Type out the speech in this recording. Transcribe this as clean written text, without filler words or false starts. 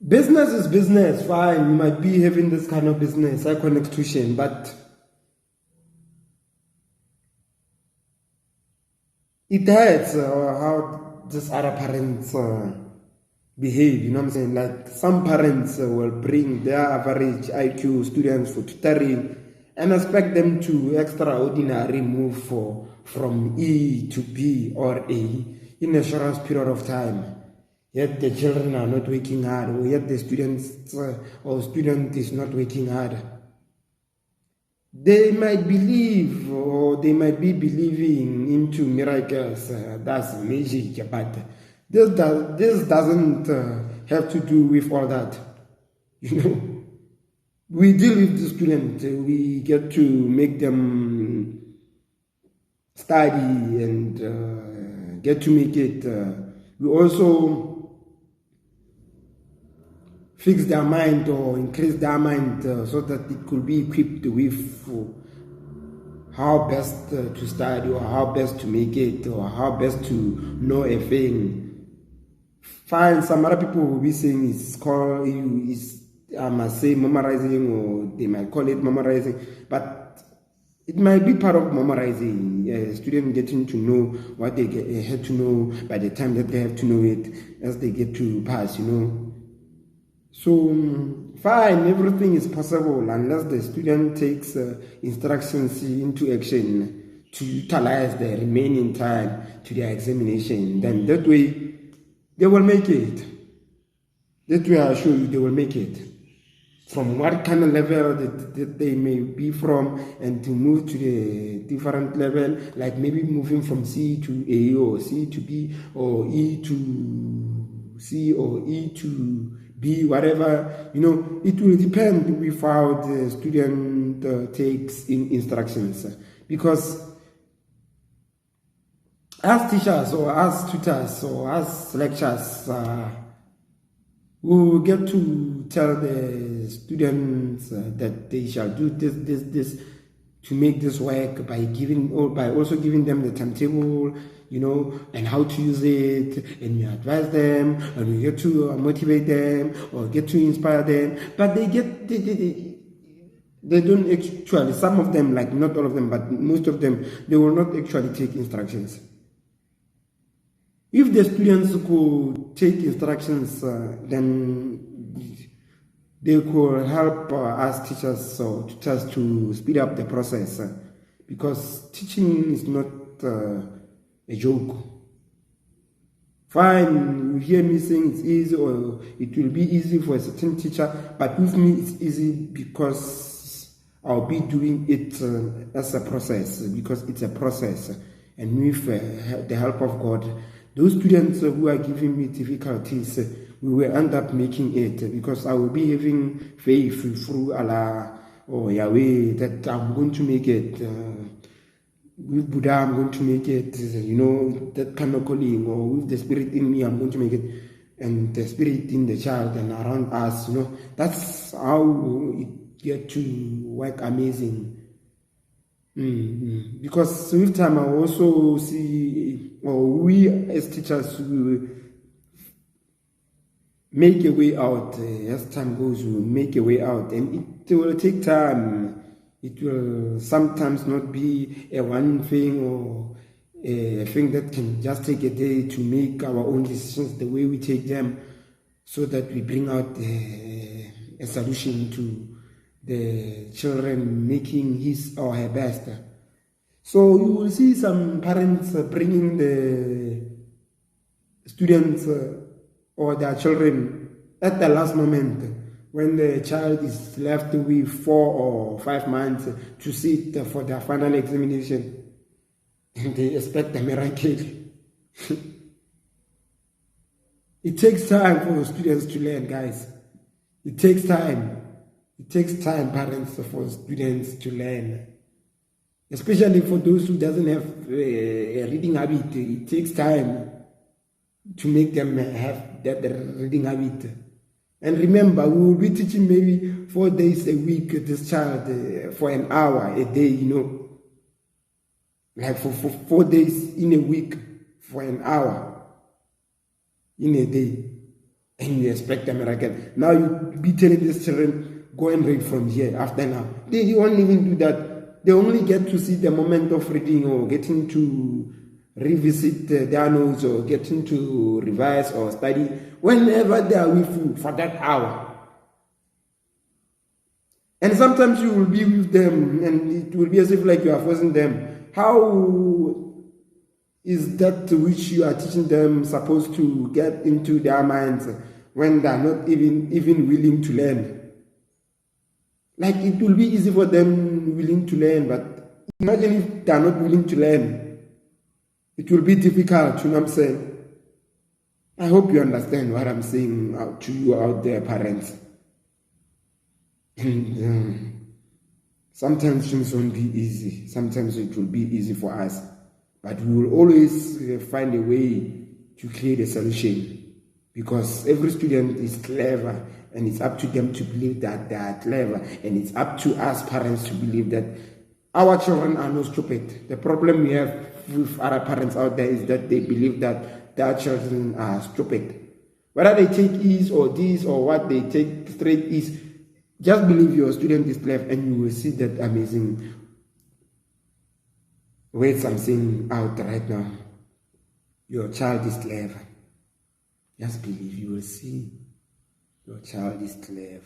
Business is business, fine. You might be having this kind of business, iconic tuition, but it hurts how these other parents behave. You know what I'm saying? Like some parents will bring their average IQ students for tutoring and expect them to extraordinary move from E to B or A in a short period of time. Yet the children are not working hard, or yet the students or student is not working hard. They might believe, or they might be believing into miracles, that's magic, but this doesn't have to do with all that. You know, we deal with the student, we get to make them study and get to make it. We also fix their mind or increase their mind so that it could be equipped with how best to study, or how best to make it, or how best to know a thing. Fine, some other people will be saying I must say memorizing, or they might call it memorizing, but it might be part of memorizing. A student getting to know what they have to know by the time that they have to know it as they get to pass, you know. So, fine, everything is possible unless the student takes instructions into action to utilize the remaining time to their examination. Then that way, they will make it. That way, I assure you, they will make it. From what kind of level that they may be from, and to move to the different level, like maybe moving from C to A, or C to B, or E to C, or E to B, whatever, you know, it will depend with how the student takes in instructions. Because as teachers, or as tutors, or as lecturers, we will get to tell the students that they shall do this to make this work by also giving them the timetable, you know, and how to use it, and we advise them, and we get to motivate them or get to inspire them. But they don't actually, some of them, like not all of them, but most of them, they will not actually take instructions. If the students could take instructions, then they could help us teachers or tutors to speed up the process, because teaching is not a joke. Fine, you hear me saying it's easy, or it will be easy for a certain teacher, but with me it's easy because I'll be doing it as a process, because it's a process, and with the help of God, those students who are giving me difficulties, we will end up making it, because I will be having faith through Allah or Yahweh that I'm going to make it. With Buddha, I'm going to make it, you know, that kind of calling, or with the spirit in me, I'm going to make it, and the spirit in the child and around us, you know, that's how it get to work amazing. Because with time I also see, or we as teachers, we will make a way out. As time goes, we will make a way out, and it will take time. It will sometimes not be a one thing, or a thing that can just take a day to make our own decisions the way we take them, so that we bring out a solution to the children making his or her best. So you will see some parents bringing the students or their children at the last moment, when the child is left with 4 or 5 months to sit for their final examination, and they expect a miracle. It takes time for students to learn, guys. It takes time. It takes time, parents, for students to learn. Especially for those who doesn't have a reading habit. It takes time to make them have that reading habit. And remember, we will be teaching maybe 4 days a week this child for an hour a day, you know. Like for 4 days in a week for an hour in a day. and you expect a miracle. Now you be telling these children, go and read from here after now. They won't even do that. They only get to see the moment of reading or getting to revisit their notes or getting to revise or study whenever they are with you for that hour. And sometimes you will be with them and it will be as if like you are forcing them. How is that which you are teaching them supposed to get into their minds when they are not even willing to learn? Like, it will be easy for them willing to learn, but imagine if they are not willing to learn. It will be difficult, you know what I'm saying? I hope you understand what I'm saying to you out there, parents. And sometimes things won't be easy. Sometimes it will be easy for us. But we will always find a way to create a solution. Because every student is clever. And it's up to them to believe that they are clever. And it's up to us parents to believe that our children are not stupid. The problem we have with other parents out there is that they believe that their children are stupid. Whether they take E's or D's or what they take straight E's, just believe your student is clever and you will see that amazing words I'm saying out right now. Your child is clever. Just believe, you will see your child is clever.